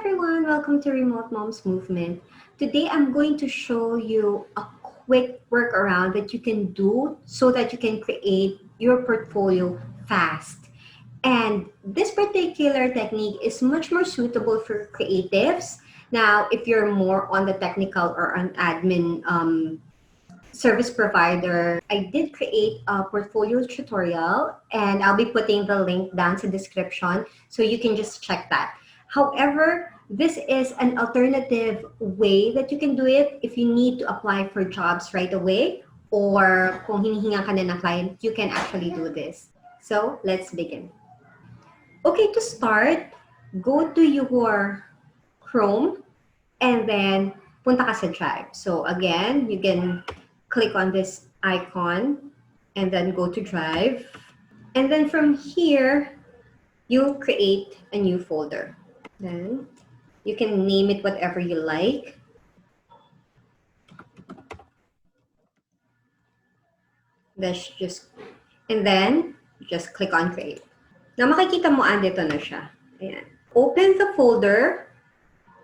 everyone, welcome to Remote Moms Movement. Today I'm going to show you a quick workaround that you can do so that you can create your portfolio fast. And this particular technique is much more suitable for creatives. Now, if you're more on the technical or an admin service provider, I did create a portfolio tutorial and I'll be putting the link down to the description so you can just check that. However, this is an alternative way that you can do it if you need to apply for jobs right away or kung hinihingan ka na ng client, you can actually do this. So let's begin. Okay, to start, go to your Chrome and then punta ka sa Drive. So again, you can click on this icon and then go to Drive. And then from here, you create a new folder. Then you can name it whatever you like. And then just click on create. Now makikita mo andito na siya. Ayan. Open the folder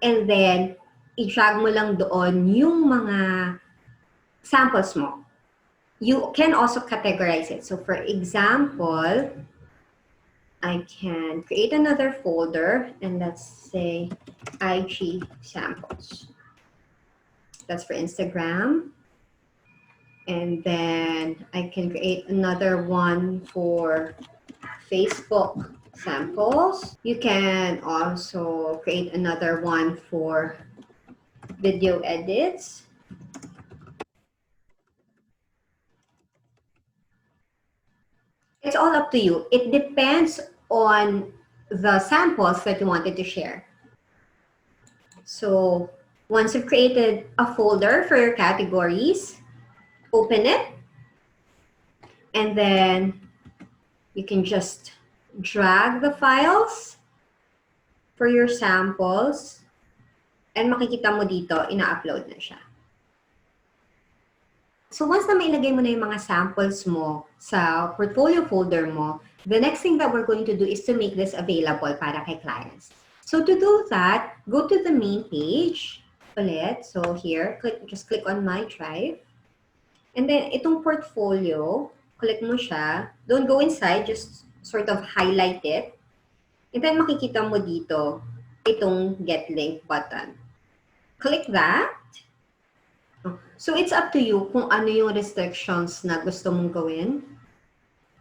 and then i-drag mo lang doon yung mga samples mo. You can also categorize it. So for example, I can create another folder and let's say IG samples. That's for Instagram. And then I can create another one for Facebook samples. You can also create another one for video edits. It's all up to you. It depends on the samples that you wanted to share. So once you've created a folder for your categories, open it, and then you can just drag the files for your samples, and makikita mo dito, ina-upload na siya. So once na mailagay mo na yung mga samples mo sa portfolio folder mo, the next thing that we're going to do is to make this available para kay clients. So to do that, go to the main page ulit. So here, just click on My Drive. And then itong portfolio, click mo siya. Don't go inside, just sort of highlight it. And then makikita mo dito, itong Get Link button. Click that. So it's up to you kung ano yung restrictions na gusto mong gawin.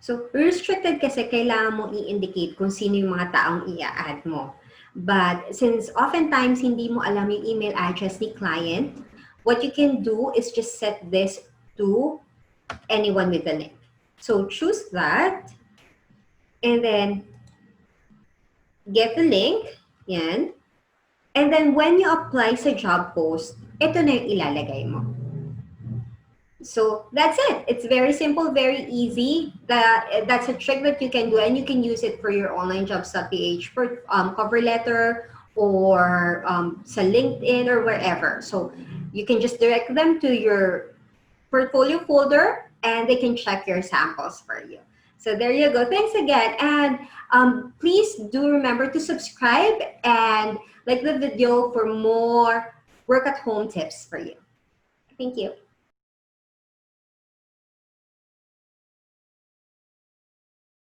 So restricted kasi kailangan mong i-indicate kung sino yung mga taong i-add mo. But since oftentimes hindi mo alam yung email address ni client, what you can do is just set this to anyone with the link. So choose that and then get the link. Yan. And then when you apply sa job post, ito na yung ilalagay mo. So that's it. It's very simple, very easy. That's a trick that you can do, and you can use it for your onlinejobs.ph for cover letter or sa LinkedIn or wherever. So you can just direct them to your portfolio folder, and they can check your samples for you. So there you go. Thanks again. And please do remember to subscribe and like the video for more work at home tips for you. Thank you.